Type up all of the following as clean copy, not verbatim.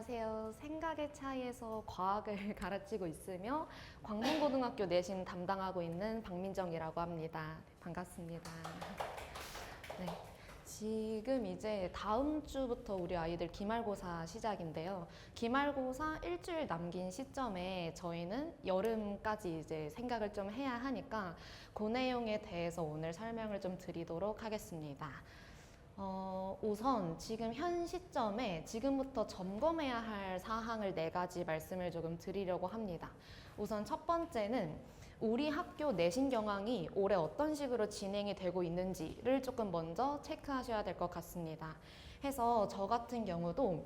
안녕하세요. 생각의 차이에서 과학을 가르치고 있으며 광문고등학교 내신 담당하고 있는 박민정이라고 합니다. 반갑습니다. 네. 지금 이제 다음 주부터 우리 아이들 기말고사 시작인데요. 기말고사 일주일 남긴 시점에 저희는 여름까지 이제 생각을 좀 해야 하니까 그 내용에 대해서 오늘 설명을 좀 드리도록 하겠습니다. 우선 지금 현 시점에 지금부터 점검해야 할 사항을 4가지 말씀을 조금 드리려고 합니다. 우선 첫 번째는 우리 학교 내신 경황이 올해 어떤 식으로 진행이 되고 있는지를 조금 먼저 체크하셔야 될 것 같습니다. 해서 저 같은 경우도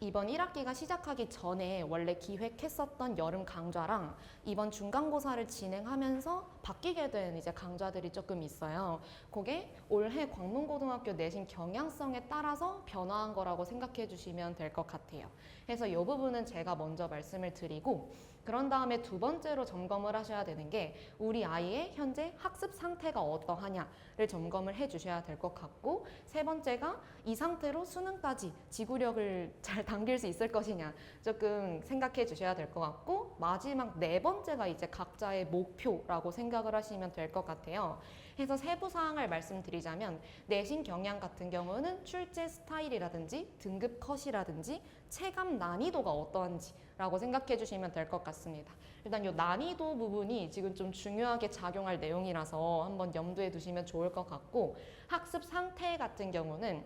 이번 1학기가 시작하기 전에 원래 기획했었던 여름 강좌랑 이번 중간고사를 진행하면서 바뀌게 된 이제 강좌들이 조금 있어요. 그게 올해 광문고등학교 내신 경향성에 따라서 변화한 거라고 생각해 주시면 될 것 같아요. 그래서 이 부분은 제가 먼저 말씀을 드리고 그런 다음에 두 번째로 점검을 하셔야 되는 게 우리 아이의 현재 학습 상태가 어떠하냐를 점검을 해 주셔야 될 것 같고 세 번째가 이 상태로 수능까지 지구력을 잘 당길 수 있을 것이냐 조금 생각해 주셔야 될 것 같고 마지막 4번째가 이제 각자의 목표라고 생각을 하시면 될 것 같아요. 해서 세부 사항을 말씀드리자면 내신 경향 같은 경우는 출제 스타일이라든지 등급 컷이라든지 체감 난이도가 어떠한지라고 생각해 주시면 될 것 같습니다. 일단 이 난이도 부분이 지금 좀 중요하게 작용할 내용이라서 한번 염두에 두시면 좋을 것 같고 학습 상태 같은 경우는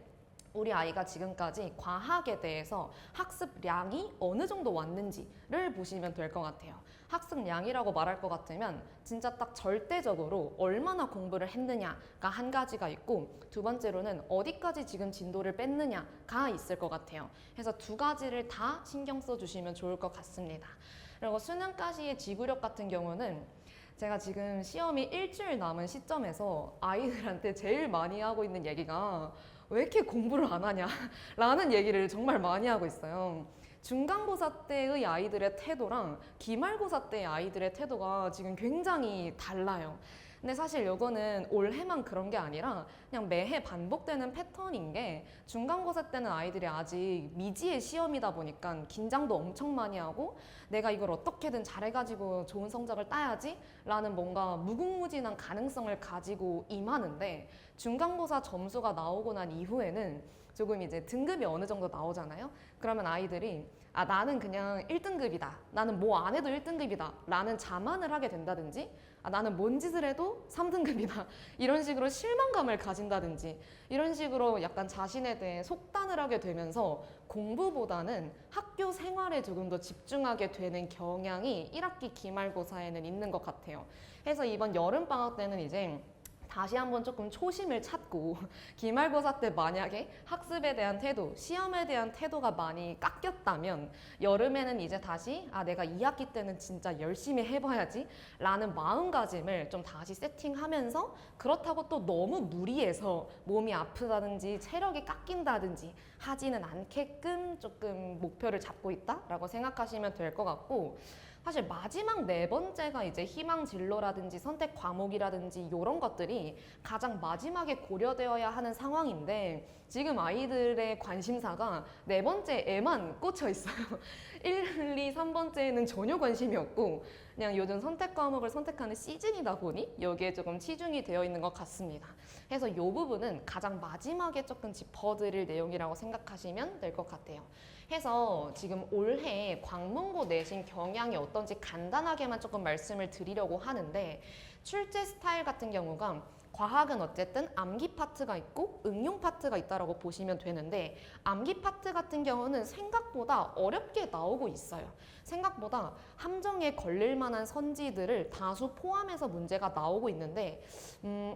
우리 아이가 지금까지 과학에 대해서 학습량이 어느 정도 왔는지를 보시면 될 것 같아요. 학습량이라고 말할 것 같으면 진짜 딱 절대적으로 얼마나 공부를 했느냐가 한 가지가 있고 두 번째로는 어디까지 지금 진도를 뺐느냐가 있을 것 같아요. 그래서 두 가지를 다 신경 써주시면 좋을 것 같습니다. 그리고 수능까지의 지구력 같은 경우는 제가 지금 시험이 일주일 남은 시점에서 아이들한테 제일 많이 하고 있는 얘기가 왜 이렇게 공부를 안 하냐 라는 얘기를 정말 많이 하고 있어요. 중간고사 때의 아이들의 태도랑 기말고사 때의 아이들의 태도가 지금 굉장히 달라요. 근데 사실 이거는 올해만 그런 게 아니라 그냥 매해 반복되는 패턴인 게 중간고사 때는 아이들이 아직 미지의 시험이다 보니까 긴장도 엄청 많이 하고 내가 이걸 어떻게든 잘해가지고 좋은 성적을 따야지 라는 뭔가 무궁무진한 가능성을 가지고 임하는데 중간고사 점수가 나오고 난 이후에는 조금 이제 등급이 어느 정도 나오잖아요. 그러면 아이들이 아 나는 그냥 1등급이다. 나는 뭐 안 해도 1등급이다. 라는 자만을 하게 된다든지 아 나는 뭔 짓을 해도 3등급이다. 이런 식으로 실망감을 가진다든지 이런 식으로 약간 자신에 대해 속단을 하게 되면서 공부보다는 학교 생활에 조금 더 집중하게 되는 경향이 1학기 기말고사에는 있는 것 같아요. 그래서 이번 여름방학 때는 이제 다시 한번 조금 초심을 찾고 기말고사 때 만약에 학습에 대한 태도, 시험에 대한 태도가 많이 깎였다면 여름에는 이제 다시 아 내가 2학기 때는 진짜 열심히 해봐야지 라는 마음가짐을 좀 다시 세팅하면서 그렇다고 또 너무 무리해서 몸이 아프다든지 체력이 깎인다든지 하지는 않게끔 조금 목표를 잡고 있다라고 생각하시면 될 것 같고 사실 마지막 4번째가 이제 희망 진로라든지 선택 과목이라든지 이런 것들이 가장 마지막에 고려되어야 하는 상황인데 지금 아이들의 관심사가 4번째에만 꽂혀 있어요. 1, 2, 3번째에는 전혀 관심이 없고 그냥 요즘 선택 과목을 선택하는 시즌이다 보니 여기에 조금 치중이 되어 있는 것 같습니다. 그래서 이 부분은 가장 마지막에 조금 짚어드릴 내용이라고 생각하시면 될 것 같아요. 해서 지금 올해 광문고 내신 경향이 어떤지 간단하게만 조금 말씀을 드리려고 하는데 출제 스타일 같은 경우가 과학은 어쨌든 암기 파트가 있고 응용 파트가 있다고 보시면 되는데 암기 파트 같은 경우는 생각보다 어렵게 나오고 있어요. 생각보다 함정에 걸릴 만한 선지들을 다수 포함해서 문제가 나오고 있는데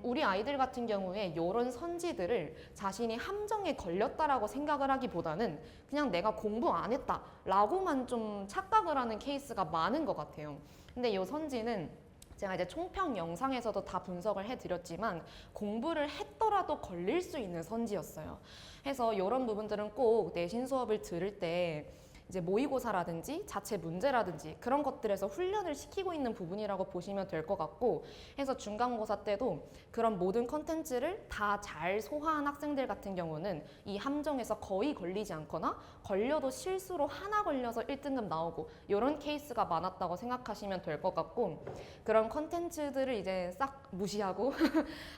우리 아이들 같은 경우에 이런 선지들을 자신이 함정에 걸렸다라고 생각을 하기보다는 그냥 내가 공부 안 했다라고만 좀 착각을 하는 케이스가 많은 것 같아요. 근데 이 선지는 제가 이제 총평 영상에서도 다 분석을 해드렸지만 공부를 했더라도 걸릴 수 있는 선지였어요. 그래서 이런 부분들은 꼭 내신 수업을 들을 때 이제 모의고사라든지 자체 문제라든지 그런 것들에서 훈련을 시키고 있는 부분이라고 보시면 될 것 같고, 해서 중간고사 때도 그런 모든 컨텐츠를 다 잘 소화한 학생들 같은 경우는 이 함정에서 거의 걸리지 않거나 걸려도 실수로 하나 걸려서 1등급 나오고 이런 케이스가 많았다고 생각하시면 될 것 같고, 그런 컨텐츠들을 이제 싹 무시하고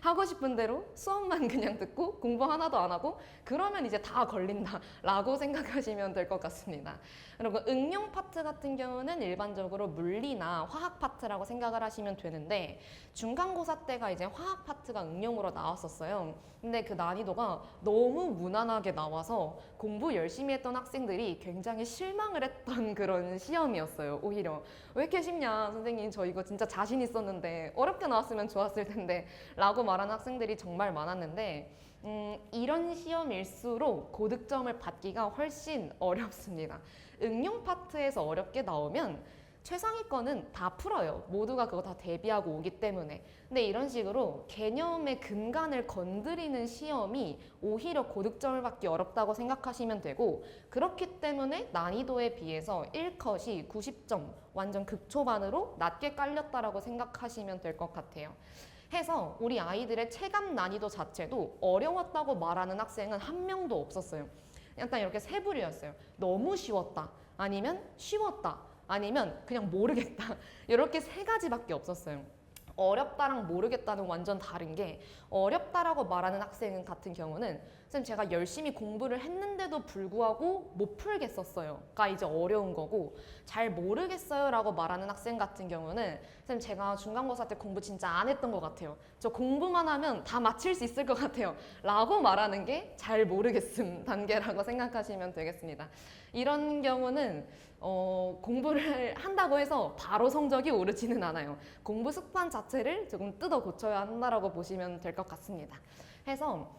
하고 싶은 대로 수업만 그냥 듣고 공부 하나도 안 하고 그러면 이제 다 걸린다라고 생각하시면 될 것 같습니다. 그리고 응용 파트 같은 경우는 일반적으로 물리나 화학 파트라고 생각을 하시면 되는데, 중간고사 때가 이제 화학 파트가 응용으로 나왔었어요. 근데 그 난이도가 너무 무난하게 나와서 공부 열심히 했던 학생들이 굉장히 실망을 했던 그런 시험이었어요. 오히려 왜 이렇게 쉽냐 선생님, 저 이거 진짜 자신 있었는데 어렵게 나왔으면 좋았을 텐데 라고 말하는 학생들이 정말 많았는데, 이런 시험일수록 고득점을 받기가 훨씬 어렵습니다. 응용 파트에서 어렵게 나오면 최상위권은 다 풀어요. 모두가 그거 다 대비하고 오기 때문에. 근데 이런 식으로 개념의 근간을 건드리는 시험이 오히려 고득점을 받기 어렵다고 생각하시면 되고, 그렇기 때문에 난이도에 비해서 1컷이 90점, 완전 극초반으로 낮게 깔렸다라고 생각하시면 될 것 같아요. 해서 우리 아이들의 체감 난이도 자체도 어려웠다고 말하는 학생은 한 명도 없었어요. 약간 이렇게 세 부류였어요. 너무 쉬웠다, 아니면 쉬웠다, 아니면 그냥 모르겠다. 이렇게 세 가지밖에 없었어요. 어렵다랑 모르겠다는 완전 다른 게, 어렵다라고 말하는 학생 같은 경우는 쌤 제가 열심히 공부를 했는데도 불구하고 못 풀겠었어요가 이제 어려운 거고, 잘 모르겠어요 라고 말하는 학생 같은 경우는 쌤 제가 중간고사 때 공부 진짜 안 했던 것 같아요, 저 공부만 하면 다 맞힐 수 있을 것 같아요 라고 말하는 게 잘 모르겠음 단계라고 생각하시면 되겠습니다. 이런 경우는 공부를 한다고 해서 바로 성적이 오르지는 않아요. 공부 습관 자체를 조금 뜯어 고쳐야 한다라고 보시면 될 것 같습니다. 해서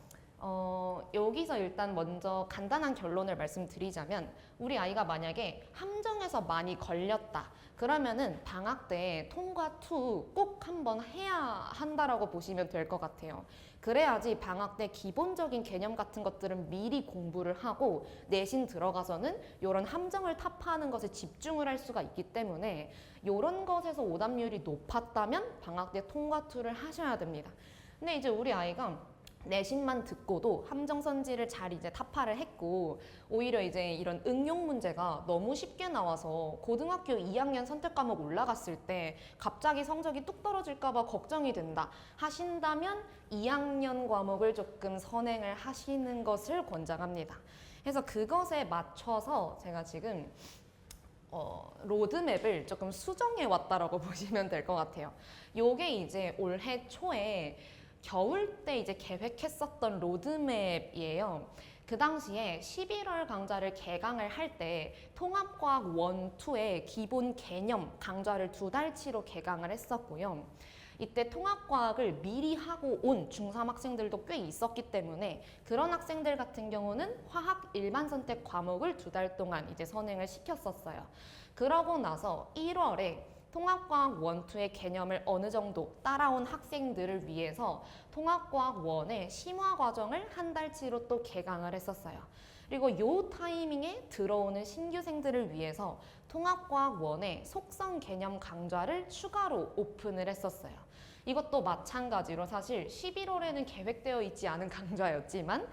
여기서 일단 먼저 간단한 결론을 말씀드리자면, 우리 아이가 만약에 함정에서 많이 걸렸다 그러면은 방학 때 통과 2 꼭 한번 해야 한다라고 보시면 될 것 같아요. 그래야지 방학 때 기본적인 개념 같은 것들은 미리 공부를 하고 내신 들어가서는 이런 함정을 타파하는 것에 집중을 할 수가 있기 때문에, 이런 것에서 오답률이 높았다면 방학 때 통과 2를 하셔야 됩니다. 근데 이제 우리 아이가 내신만 듣고도 함정선지를 잘 이제 타파를 했고, 오히려 이제 이런 응용 문제가 너무 쉽게 나와서 고등학교 2학년 선택 과목 올라갔을 때 갑자기 성적이 뚝 떨어질까봐 걱정이 된다 하신다면 2학년 과목을 조금 선행을 하시는 것을 권장합니다. 그래서 그것에 맞춰서 제가 지금 로드맵을 조금 수정해 왔다라고 보시면 될 것 같아요. 요게 이제 올해 초에 겨울 때 이제 계획했었던 로드맵이에요. 그 당시에 11월 강좌를 개강을 할 때 통합과학 1, 2의 기본 개념 강좌를 2달치로 개강을 했었고요. 이때 통합과학을 미리 하고 온 중3 학생들도 꽤 있었기 때문에 그런 학생들 같은 경우는 화학 일반 선택 과목을 2달 동안 이제 선행을 시켰었어요. 그러고 나서 1월에 통합과학 1, 2의 개념을 어느 정도 따라온 학생들을 위해서 통합과학 1의 심화 과정을 한 달치로 또 개강을 했었어요. 그리고 요 타이밍에 들어오는 신규생들을 위해서 통합과학 1의 속성 개념 강좌를 추가로 오픈을 했었어요. 이것도 마찬가지로 사실 11월에는 계획되어 있지 않은 강좌였지만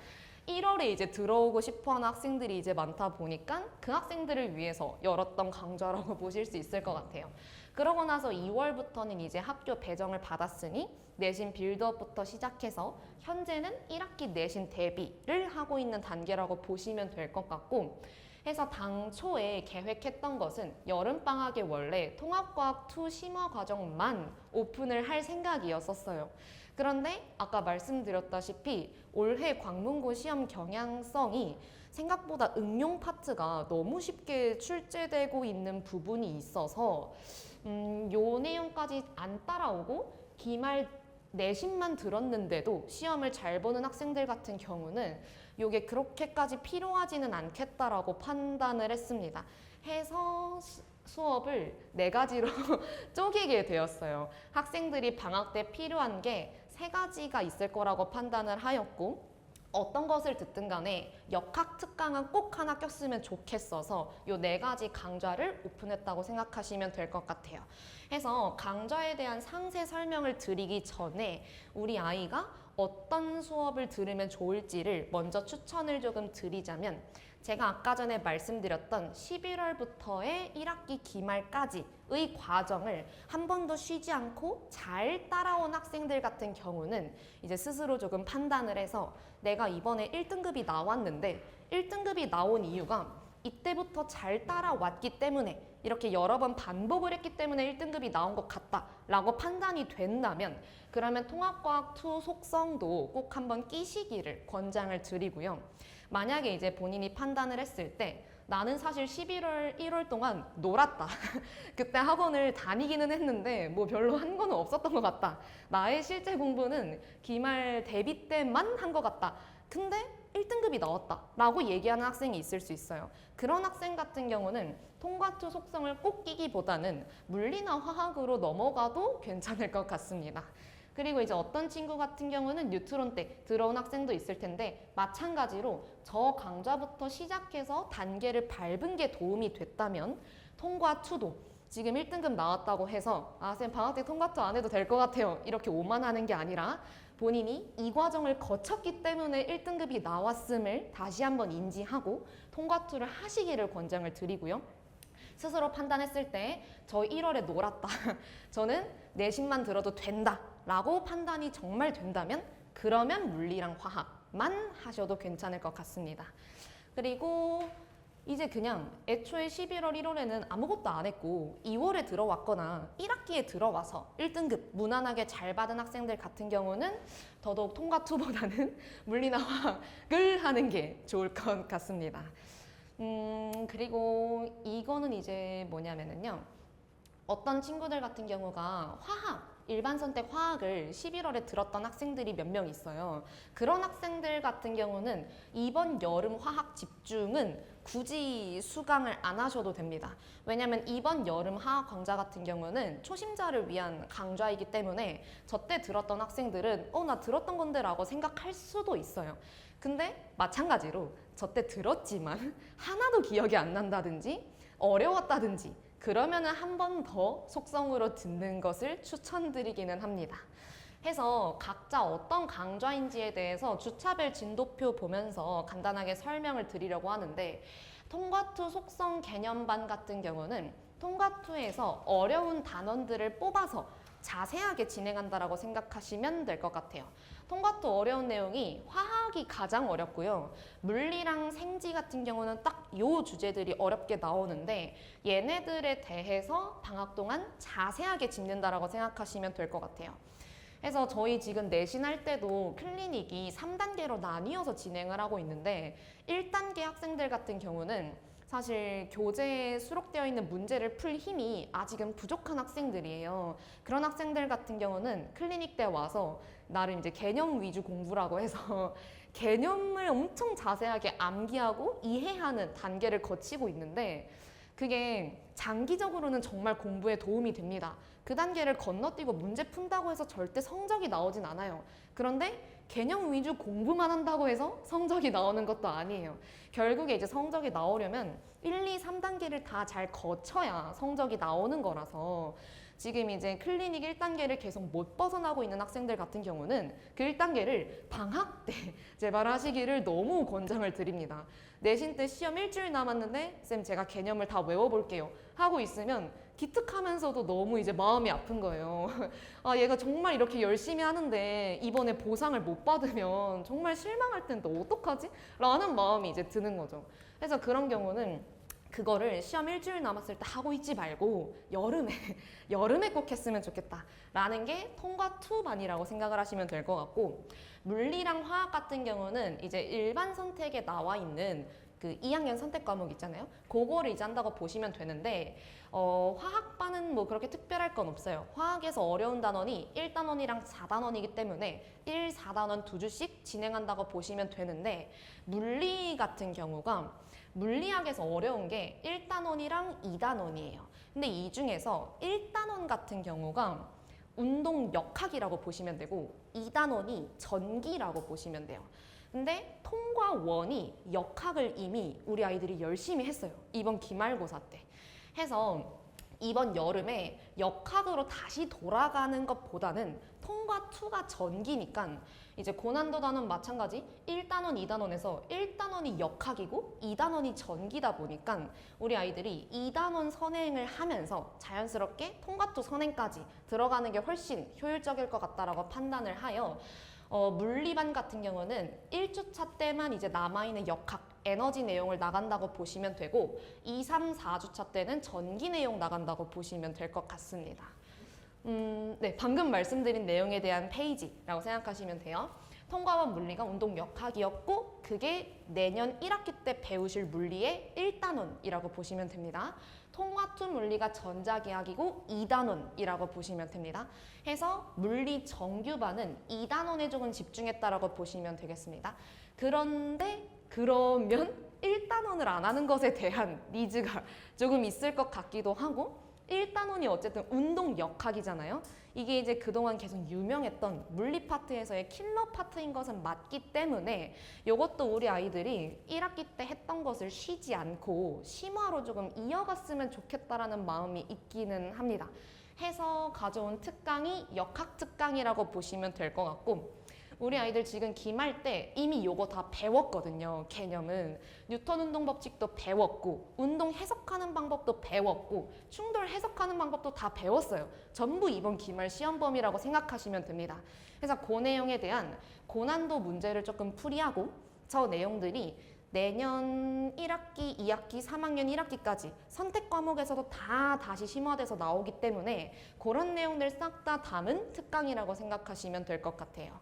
1월에 이제 들어오고 싶어하는 학생들이 이제 많다 보니까 그 학생들을 위해서 열었던 강좌라고 보실 수 있을 것 같아요. 그러고 나서 2월부터는 이제 학교 배정을 받았으니 내신 빌드업부터 시작해서 현재는 1학기 내신 대비를 하고 있는 단계라고 보시면 될 것 같고, 해서 당초에 계획했던 것은 여름방학에 원래 통합과학 2 심화 과정만 오픈을 할 생각이었었어요. 그런데 아까 말씀드렸다시피 올해 광문고 시험 경향성이 생각보다 응용 파트가 너무 쉽게 출제되고 있는 부분이 있어서 요 내용까지 안 따라오고 기말 내신만 들었는데도 시험을 잘 보는 학생들 같은 경우는 이게 그렇게까지 필요하지는 않겠다라고 판단을 했습니다. 해서 수업을 4가지로 쪼개게 되었어요. 학생들이 방학 때 필요한 게 3가지가 있을 거라고 판단을 하였고, 어떤 것을 듣든 간에 역학 특강은 꼭 하나 꼈으면 좋겠어서 요 네 가지 강좌를 오픈했다고 생각하시면 될 것 같아요. 해서 강좌에 대한 상세 설명을 드리기 전에 우리 아이가 어떤 수업을 들으면 좋을지를 먼저 추천을 조금 드리자면, 제가 아까 전에 말씀드렸던 11월부터의 1학기 기말까지의 과정을 한 번도 쉬지 않고 잘 따라온 학생들 같은 경우는 이제 스스로 조금 판단을 해서 내가 이번에 1등급이 나왔는데 1등급이 나온 이유가 이때부터 잘 따라왔기 때문에, 이렇게 여러 번 반복을 했기 때문에 1등급이 나온 것 같다 라고 판단이 된다면, 그러면 통합과학 2 속성도 꼭 한번 끼시기를 권장을 드리고요. 만약에 이제 본인이 판단을 했을 때 나는 사실 11월, 1월 동안 놀았다. 그때 학원을 다니기는 했는데 뭐 별로 한 거는 없었던 것 같다. 나의 실제 공부는 기말 대비 때만 한 것 같다. 근데 1등급이 나왔다 라고 얘기하는 학생이 있을 수 있어요. 그런 학생 같은 경우는 통과2 속성을 꼭 끼기보다는 물리나 화학으로 넘어가도 괜찮을 것 같습니다. 그리고 이제 어떤 친구 같은 경우는 뉴트론 때 들어온 학생도 있을 텐데, 마찬가지로 저 강좌부터 시작해서 단계를 밟은 게 도움이 됐다면 통과2도 지금 1등급 나왔다고 해서 쌤 방학 때 통과2 안 해도 될 것 같아요 이렇게 오만하는 게 아니라, 본인이 이 과정을 거쳤기 때문에 1등급이 나왔음을 다시 한번 인지하고 통과2를 하시기를 권장을 드리고요. 스스로 판단했을 때 저 1월에 놀았다. 저는 내신만 들어도 된다 라고 판단이 정말 된다면 그러면 물리랑 화학만 하셔도 괜찮을 것 같습니다. 그리고 이제 그냥 애초에 11월, 1월에는 아무것도 안 했고 2월에 들어왔거나 1학기에 들어와서 1등급 무난하게 잘 받은 학생들 같은 경우는 더더욱 통과2보다는 물리나 화학을 하는 게 좋을 것 같습니다. 그리고 이거는 이제 뭐냐면요. 어떤 친구들 같은 경우가 일반 선택 화학을 11월에 들었던 학생들이 몇 명 있어요. 그런 학생들 같은 경우는 이번 여름 화학 집중은 굳이 수강을 안 하셔도 됩니다. 왜냐면 이번 여름 화학 강좌 같은 경우는 초심자를 위한 강좌이기 때문에 저때 들었던 학생들은 나 들었던 건데 라고 생각할 수도 있어요. 근데 마찬가지로 저때 들었지만 하나도 기억이 안 난다든지 어려웠다든지 그러면은 한 번 더 속성으로 듣는 것을 추천드리기는 합니다. 해서 각자 어떤 강좌인지에 대해서 주차별 진도표 보면서 간단하게 설명을 드리려고 하는데, 통과2 속성 개념반 같은 경우는 통과2에서 어려운 단원들을 뽑아서 자세하게 진행한다라고 생각하시면 될 것 같아요. 통과2 어려운 내용이 화학이 가장 어렵고요. 물리랑 생지 같은 경우는 딱 요 주제들이 어렵게 나오는데, 얘네들에 대해서 방학 동안 자세하게 짚는다라고 생각하시면 될 것 같아요. 그래서 저희 지금 내신할 때도 클리닉이 3단계로 나뉘어서 진행을 하고 있는데, 1단계 학생들 같은 경우는 사실 교재에 수록되어 있는 문제를 풀 힘이 아직은 부족한 학생들이에요. 그런 학생들 같은 경우는 클리닉 때 와서 나름 이제 개념 위주 공부라고 해서 개념을 엄청 자세하게 암기하고 이해하는 단계를 거치고 있는데, 그게 장기적으로는 정말 공부에 도움이 됩니다. 그 단계를 건너뛰고 문제 푼다고 해서 절대 성적이 나오진 않아요. 그런데 개념 위주 공부만 한다고 해서 성적이 나오는 것도 아니에요. 결국에 이제 성적이 나오려면 1, 2, 3단계를 다 잘 거쳐야 성적이 나오는 거라서, 지금 이제 클리닉 1단계를 계속 못 벗어나고 있는 학생들 같은 경우는 그 1단계를 방학 때 제발 하시기를 너무 권장을 드립니다. 내신 때 시험 일주일 남았는데 쌤 제가 개념을 다 외워볼게요 하고 있으면 기특하면서도 너무 이제 마음이 아픈 거예요. 얘가 정말 이렇게 열심히 하는데 이번에 보상을 못 받으면 정말 실망할 텐데 어떡하지? 라는 마음이 이제 드는 거죠. 그래서 그런 경우는 그거를 시험 일주일 남았을 때 하고 있지 말고 여름에 꼭 했으면 좋겠다 라는 게 통과2반이라고 생각을 하시면 될 것 같고, 물리랑 화학 같은 경우는 이제 일반 선택에 나와 있는 그 2학년 선택 과목 있잖아요. 그거를 이제 한다고 보시면 되는데, 화학반은 뭐 그렇게 특별할 건 없어요. 화학에서 어려운 단원이 1단원이랑 4단원이기 때문에 1, 4단원 두 주씩 진행한다고 보시면 되는데, 물리 같은 경우가 물리학에서 어려운 게 1단원이랑 2단원이에요. 근데 이 중에서 1단원 같은 경우가 운동역학이라고 보시면 되고 2단원이 전기라고 보시면 돼요. 근데 통과 원이 역학을 이미 우리 아이들이 열심히 했어요. 이번 기말고사 때. 해서 이번 여름에 역학으로 다시 돌아가는 것보다는 통과 2가 전기니까 이제 고난도 단원 마찬가지 1단원, 2단원에서 1단원이 역학이고 2단원이 전기다 보니까 우리 아이들이 2단원 선행을 하면서 자연스럽게 통과 2 선행까지 들어가는 게 훨씬 효율적일 것 같다라고 판단을 하여 물리반 같은 경우는 1주차 때만 이제 남아있는 역학 에너지 내용을 나간다고 보시면 되고 2, 3, 4주차 때는 전기 내용 나간다고 보시면 될 것 같습니다. 네, 방금 말씀드린 내용에 대한 페이지라고 생각하시면 돼요. 통과원 물리가 운동 역학이었고 그게 내년 1학기 때 배우실 물리의 1단원이라고 보시면 됩니다. 통과2 물리가 전자기학이고 2단원이라고 보시면 됩니다. 해서 물리 정규반은 2단원에 조금 집중했다라고 보시면 되겠습니다. 그러면 1단원을 안 하는 것에 대한 니즈가 조금 있을 것 같기도 하고 1단원이 어쨌든 운동 역학이잖아요. 이게 이제 그동안 계속 유명했던 물리 파트에서의 킬러 파트인 것은 맞기 때문에 이것도 우리 아이들이 1학기 때 했던 것을 쉬지 않고 심화로 조금 이어갔으면 좋겠다라는 마음이 있기는 합니다. 해서 가져온 특강이 역학 특강이라고 보시면 될 것 같고 우리 아이들 지금 기말 때 이미 요거 다 배웠거든요. 개념은 뉴턴 운동 법칙도 배웠고 운동 해석하는 방법도 배웠고 충돌 해석하는 방법도 다 배웠어요. 전부 이번 기말 시험 범위라고 생각하시면 됩니다. 그래서 그 내용에 대한 고난도 문제를 조금 풀이하고 저 내용들이 내년 1학기, 2학기, 3학년 1학기까지 선택 과목에서도 다 다시 심화돼서 나오기 때문에 그런 내용들 싹 다 담은 특강이라고 생각하시면 될 것 같아요.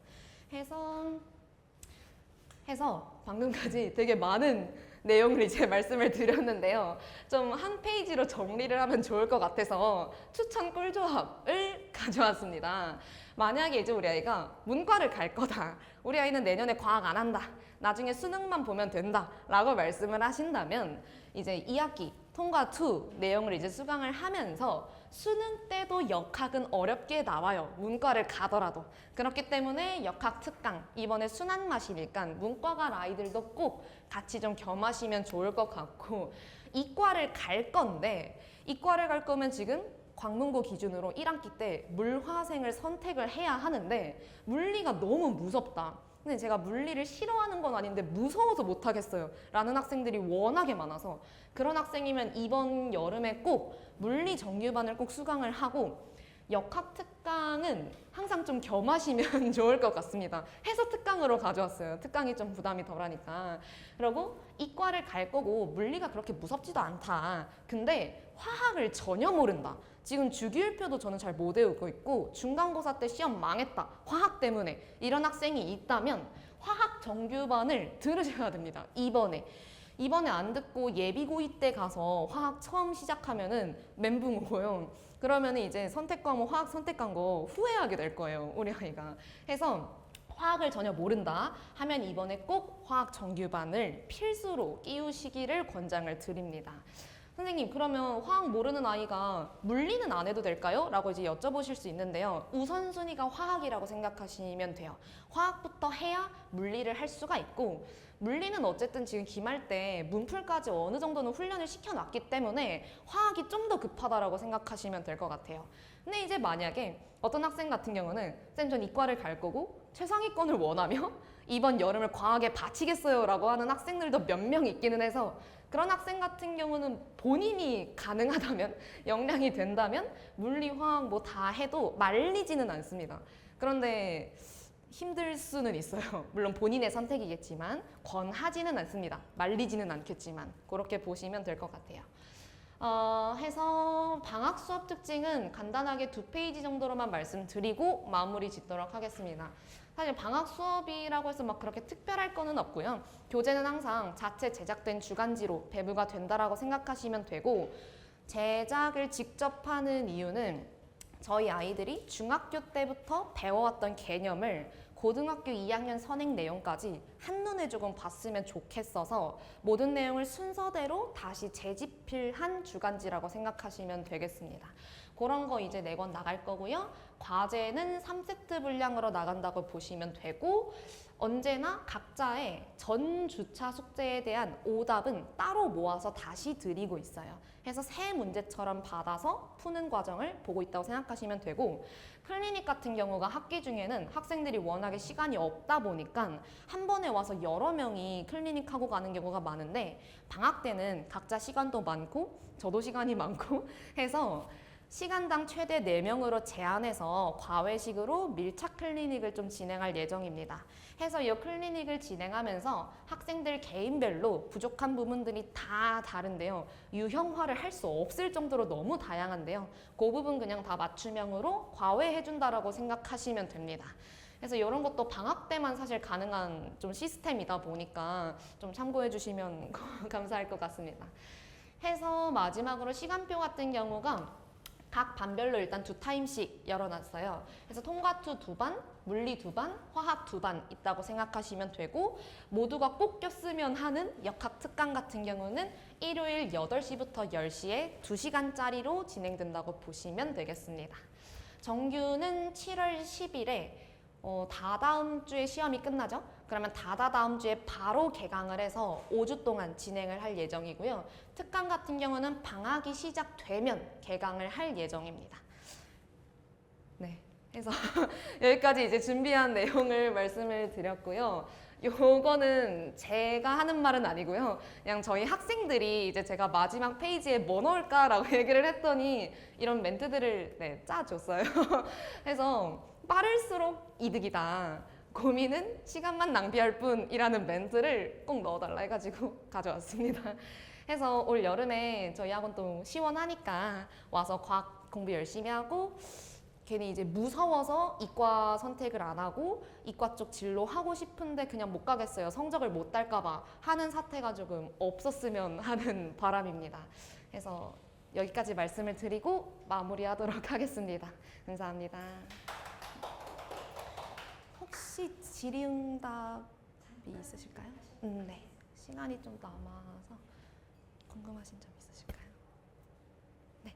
해서 방금까지 되게 많은 내용을 이제 말씀을 드렸는데요. 좀 한 페이지로 정리를 하면 좋을 것 같아서 추천 꿀조합을 가져왔습니다. 만약에 이제 우리 아이가 문과를 갈 거다. 우리 아이는 내년에 과학 안 한다. 나중에 수능만 보면 된다. 라고 말씀을 하신다면 이제 2학기 통과 2 내용을 이제 수강을 하면서 수능 때도 역학은 어렵게 나와요. 문과를 가더라도. 그렇기 때문에 역학 특강, 이번에 순한 맛이니까 문과 갈 아이들도 꼭 같이 좀 겸하시면 좋을 것 같고 이과를 갈 건데 이과를 갈 거면 지금 광문고 기준으로 1학기 때 물화생을 선택을 해야 하는데 물리가 너무 무섭다. 근데 제가 물리를 싫어하는 건 아닌데 무서워서 못하겠어요 라는 학생들이 워낙에 많아서 그런 학생이면 이번 여름에 꼭 물리 정규반을 꼭 수강을 하고 역학 특강은 항상 좀 겸하시면 좋을 것 같습니다. 해서 특강으로 가져왔어요. 특강이 좀 부담이 덜하니까. 그리고 이과를 갈 거고 물리가 그렇게 무섭지도 않다. 근데 화학을 전혀 모른다. 지금 주기율표도 저는 잘 못 외우고 있고 중간고사 때 시험 망했다. 화학 때문에 이런 학생이 있다면 화학 정규반을 들으셔야 됩니다. 이번에 안 듣고 예비고이 때 가서 화학 처음 시작하면은 멘붕 오고요. 그러면 이제 선택과목 화학 선택한 거 후회하게 될 거예요. 우리 아이가. 해서 화학을 전혀 모른다 하면 이번에 꼭 화학 정규반을 필수로 끼우시기를 권장을 드립니다. 선생님 그러면 화학 모르는 아이가 물리는 안 해도 될까요? 라고 이제 여쭤보실 수 있는데요. 우선순위가 화학이라고 생각하시면 돼요. 화학부터 해야 물리를 할 수가 있고 물리는 어쨌든 지금 기말 때 문풀까지 어느 정도는 훈련을 시켜놨기 때문에 화학이 좀 더 급하다라고 생각하시면 될 것 같아요. 근데 이제 만약에 어떤 학생 같은 경우는 쌤 전 이과를 갈 거고 최상위권을 원하며 이번 여름을 과학에 바치겠어요 라고 하는 학생들도 몇 명 있기는 해서 그런 학생 같은 경우는 본인이 가능하다면 역량이 된다면 물리, 화학 뭐 다 해도 말리지는 않습니다. 그런데 힘들 수는 있어요. 물론 본인의 선택이겠지만 권하지는 않습니다. 말리지는 않겠지만 그렇게 보시면 될 것 같아요. 해서 방학 수업 특징은 간단하게 2페이지 정도로만 말씀드리고 마무리 짓도록 하겠습니다. 사실 방학 수업이라고 해서 막 그렇게 특별할 거는 없고요. 교재는 항상 자체 제작된 주간지로 배부가 된다라고 생각하시면 되고 제작을 직접 하는 이유는 저희 아이들이 중학교 때부터 배워왔던 개념을 고등학교 2학년 선행 내용까지 한눈에 조금 봤으면 좋겠어서 모든 내용을 순서대로 다시 재집필한 주간지라고 생각하시면 되겠습니다. 그런 거 이제 4권 나갈 거고요. 과제는 3세트 분량으로 나간다고 보시면 되고, 언제나 각자의 전 주차 숙제에 대한 오답은 따로 모아서 다시 드리고 있어요. 그래서 새 문제처럼 받아서 푸는 과정을 보고 있다고 생각하시면 되고, 클리닉 같은 경우가 학기 중에는 학생들이 워낙에 시간이 없다 보니까 한 번에 와서 여러 명이 클리닉 하고 가는 경우가 많은데, 방학 때는 각자 시간도 많고 저도 시간이 많고 해서 시간당 최대 4명으로 제한해서 과외식으로 밀착 클리닉을 좀 진행할 예정입니다. 해서 이 클리닉을 진행하면서 학생들 개인별로 부족한 부분들이 다 다른데요. 유형화를 할 수 없을 정도로 너무 다양한데요. 그 부분 그냥 다 맞춤형으로 과외해준다라고 생각하시면 됩니다. 그래서 이런 것도 방학 때만 사실 가능한 좀 시스템이다 보니까 좀 참고해 주시면 감사할 것 같습니다. 해서 마지막으로 시간표 같은 경우가 각 반별로 일단 2타임씩 열어놨어요. 그래서 통과투 2반, 물리 2반, 화학 2반 있다고 생각하시면 되고, 모두가 꼭 꼈으면 하는 역학 특강 같은 경우는 일요일 8시부터 10시에 2시간짜리로 진행된다고 보시면 되겠습니다. 정규는 7월 10일에 다다음 주에 시험이 끝나죠? 그러면 다다음 주에 바로 개강을 해서 5주 동안 진행을 할 예정이고요. 특강 같은 경우는 방학이 시작되면 개강을 할 예정입니다. 네, 그래서 여기까지 이제 준비한 내용을 말씀을 드렸고요. 요거는 제가 하는 말은 아니고요. 그냥 저희 학생들이 이제 제가 마지막 페이지에 뭐 넣을까라고 얘기를 했더니 이런 멘트들을 짜줬어요. 그래서 빠를수록 이득이다. 고민은 시간만 낭비할 뿐이라는 멘트를 꼭 넣어달라 해가지고 가져왔습니다. 그래서 올 여름에 저희 학원 또 시원하니까 와서 과학 공부 열심히 하고, 괜히 이제 무서워서 이과 선택을 안 하고 이과 쪽 진로 하고 싶은데 그냥 못 가겠어요. 성적을 못 딸까봐 하는 사태가 조금 없었으면 하는 바람입니다. 그래서 여기까지 말씀을 드리고 마무리하도록 하겠습니다. 감사합니다. 혹시 질의응답이 있으실까요? 네. 시간이 좀 남아서 궁금하신 점 있으실까요? 네.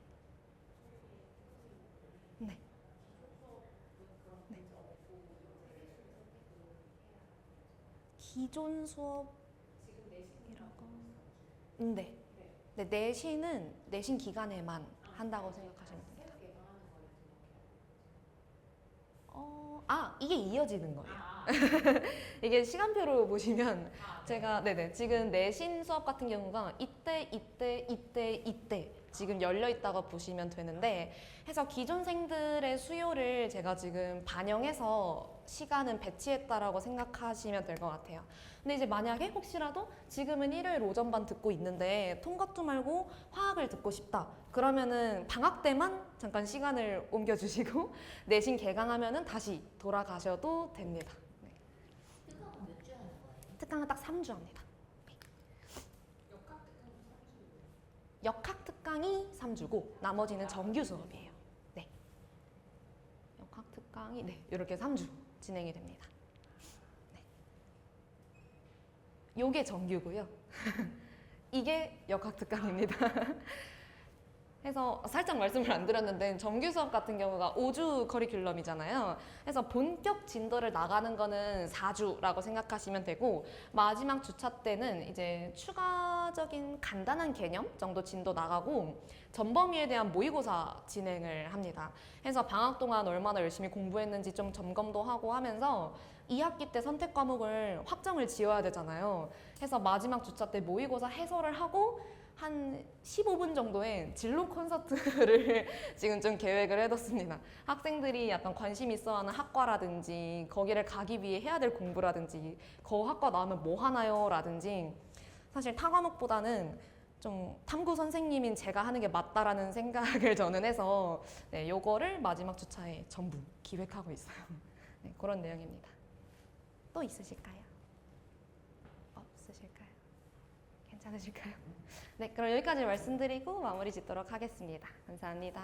네. 네. 기존 수업이라고. 네. 네. 내신은 내신 기간에만 한다고 생각하시면 됩니다. 이게 이어지는 거예요. 이게 시간표로 보시면 제가 지금 내신 수업 같은 경우가 이때 지금 열려 있다고 보시면 되는데, 해서 기존생들의 수요를 제가 지금 반영해서 시간은 배치했다라고 생각하시면 될 것 같아요. 근데 이제 만약에 혹시라도 지금은 일요일 오전반 듣고 있는데 통과투 말고 화학을 듣고 싶다. 그러면은 방학 때만 잠깐 시간을 옮겨주시고 내신 개강하면은 다시 돌아가셔도 됩니다. 네. 특강은 몇 주 하는 거예요? 특강은 딱 3주 합니다. 네. 역학 특강이 3주고 나머지는 정규 수업이에요. 네. 역학 특강이 이렇게 3주 진행이 됩니다. 네. 요게 정규고요. 이게 역학 특강입니다. 그래서 살짝 말씀을 안 드렸는데 정규 수업 같은 경우가 5주 커리큘럼이잖아요. 그래서 본격 진도를 나가는 거는 4주라고 생각하시면 되고, 마지막 주차 때는 이제 추가적인 간단한 개념 정도 진도 나가고 전범위에 대한 모의고사 진행을 합니다. 그래서 방학 동안 얼마나 열심히 공부했는지 좀 점검도 하고 하면서 2학기 때 선택 과목을 확정을 지어야 되잖아요. 그래서 마지막 주차 때 모의고사 해설을 하고 한 15분 정도의 진로 콘서트를 지금 좀 계획을 해뒀습니다. 학생들이 약간 관심 있어하는 학과라든지 거기를 가기 위해 해야 될 공부라든지 그 학과 나오면 뭐 하나요? 라든지 사실 타 과목보다는 좀 탐구 선생님인 제가 하는 게 맞다라는 생각을 저는 해서 요거를 마지막 주차에 전부 기획하고 있어요. 네, 그런 내용입니다. 또 있으실까요? 없으실까요? 괜찮으실까요? 네, 그럼 여기까지 말씀드리고 마무리 짓도록 하겠습니다. 감사합니다.